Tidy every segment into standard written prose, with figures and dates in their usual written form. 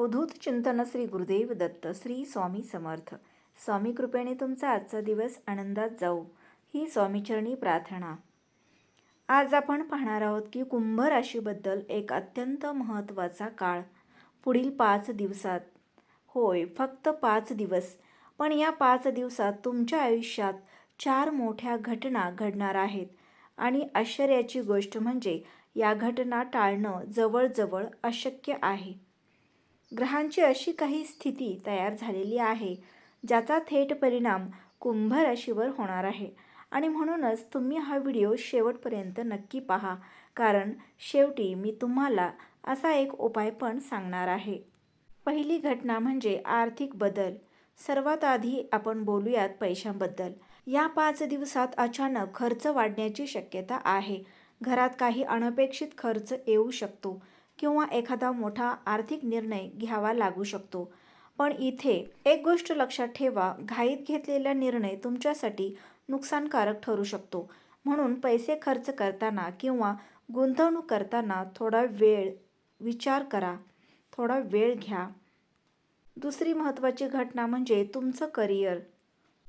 अवधूत चिंतन श्री गुरुदेव दत्त श्री स्वामी समर्थ. स्वामी कृपेने तुमचा आजचा दिवस आनंदात जाऊ ही स्वामीचरणी प्रार्थना. आज आपण पाहणार आहोत की कुंभ राशीबद्दल एक अत्यंत महत्त्वाचा काळ पुढील 5 दिवसात. होय, फक्त 5 दिवस, पण या 5 दिवसात तुमच्या आयुष्यात 4 मोठ्या घटना घडणार आहेत. आणि आश्चर्याची गोष्ट म्हणजे या घटना टाळणं जवळजवळ अशक्य आहे. ग्रहांची अशी काही स्थिती तयार झालेली आहे ज्याचा थेट परिणाम कुंभ राशीवर होणार आहे. आणि म्हणूनच तुम्ही हा व्हिडिओ शेवटपर्यंत नक्की पहा, कारण शेवटी मी तुम्हाला असा एक उपाय पण सांगणार आहे. पहिली घटना म्हणजे आर्थिक बदल. सर्वात आधी आपण बोलूयात पैशांबद्दल. या 5 दिवसात अचानक खर्च वाढण्याची शक्यता आहे. घरात काही अनपेक्षित खर्च येऊ शकतो किंवा एखादा मोठा आर्थिक निर्णय घ्यावा लागू शकतो. पण इथे एक गोष्ट लक्षात ठेवा, घाईत घेतलेला निर्णय तुमच्यासाठी नुकसानकारक ठरू शकतो. म्हणून पैसे खर्च करताना किंवा गुंतवणूक करताना थोडा विचार करा, थोडा वेळ घ्या. दुसरी महत्त्वाची घटना म्हणजे तुमचं करिअर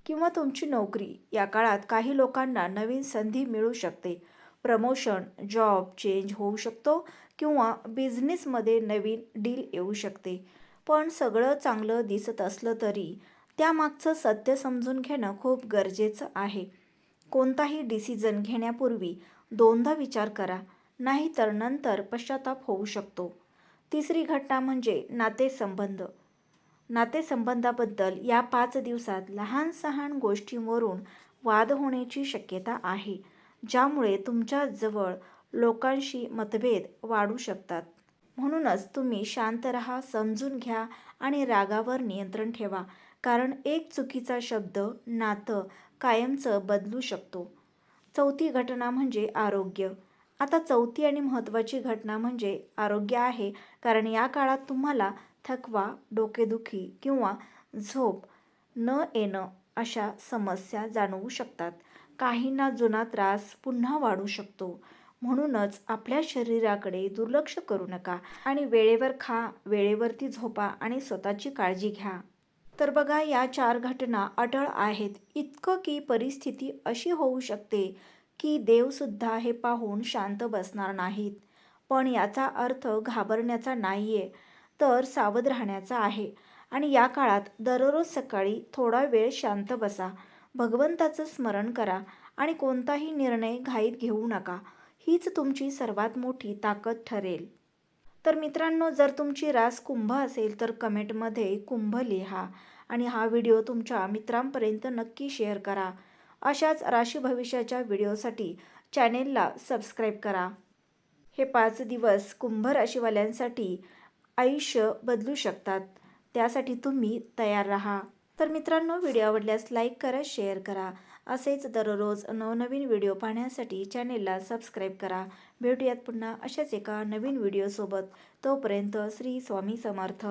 किंवा तुमची नोकरी. या काळात काही लोकांना नवीन संधी मिळू शकते. प्रमोशन, जॉब चेंज होऊ शकतो किंवा बिझनेसमध्ये नवीन डील येऊ शकते. पण सगळं चांगलं दिसत असलं तरी त्यामागचं सत्य समजून घेणं खूप गरजेचं आहे. कोणताही डिसिजन घेण्यापूर्वी दोनदा विचार करा, नाहीतर नंतर पश्चाताप होऊ शकतो. तिसरी घटना म्हणजे नातेसंबंध. नातेसंबंधाबद्दल या 5 दिवसात लहान-सहान गोष्टींवरून वाद होण्याची शक्यता आहे, ज्यामुळे तुमच्या जवळ लोकांशी मतभेद वाढू शकतात. म्हणूनच तुम्ही शांत राहा, समजून घ्या आणि रागावर नियंत्रण ठेवा, कारण एक चुकीचा शब्द नातं कायमचं बदलू शकतो. चौथी घटना म्हणजे आरोग्य. आता चौथी आणि महत्त्वाची घटना म्हणजे आरोग्य आहे, कारण या काळात तुम्हाला थकवा, डोकेदुखी किंवा झोप न येणं अशा समस्या जाणवू शकतात. काहींना जुना त्रास पुन्हा वाढू शकतो. म्हणूनच आपल्या शरीराकडे दुर्लक्ष करू नका आणि वेळेवर खा, वेळेवरती झोपा आणि स्वतःची काळजी घ्या. तर बघा, या 4 घटना अटळ आहेत, इतकं की परिस्थिती अशी होऊ शकते की देवसुद्धा हे पाहून शांत बसणार नाहीत. पण याचा अर्थ घाबरण्याचा नाहीये, तर सावध राहण्याचा आहे. आणि या काळात दररोज सकाळी थोडा वेळ शांत बसा, भगवंताचं स्मरण करा आणि कोणताही निर्णय घाईत घेऊ नका. हीच तुमची सर्वात मोठी ताकद ठरेल. तर मित्रांनो, जर तुमची रास कुंभ असेल तर कमेंटमध्ये कुंभ लिहा आणि हा व्हिडिओ तुमच्या मित्रांपर्यंत नक्की शेअर करा. अशाच राशी भविष्याच्या व्हिडिओसाठी चॅनेलला सबस्क्राईब करा. हे 5 दिवस कुंभ राशीवाल्यांसाठी आयुष्य बदलू शकतात, त्यासाठी तुम्ही तयार राहा. तर मित्रांनो, व्हिडिओ आवडल्यास लाईक करा, शेअर करा. असेच दररोज नवनवीन व्हिडिओ पाहण्यासाठी चॅनेलला सबस्क्राईब करा. भेटूयात पुन्हा अशाच एका नवीन व्हिडिओसोबत. तोपर्यंत श्री स्वामी समर्थ.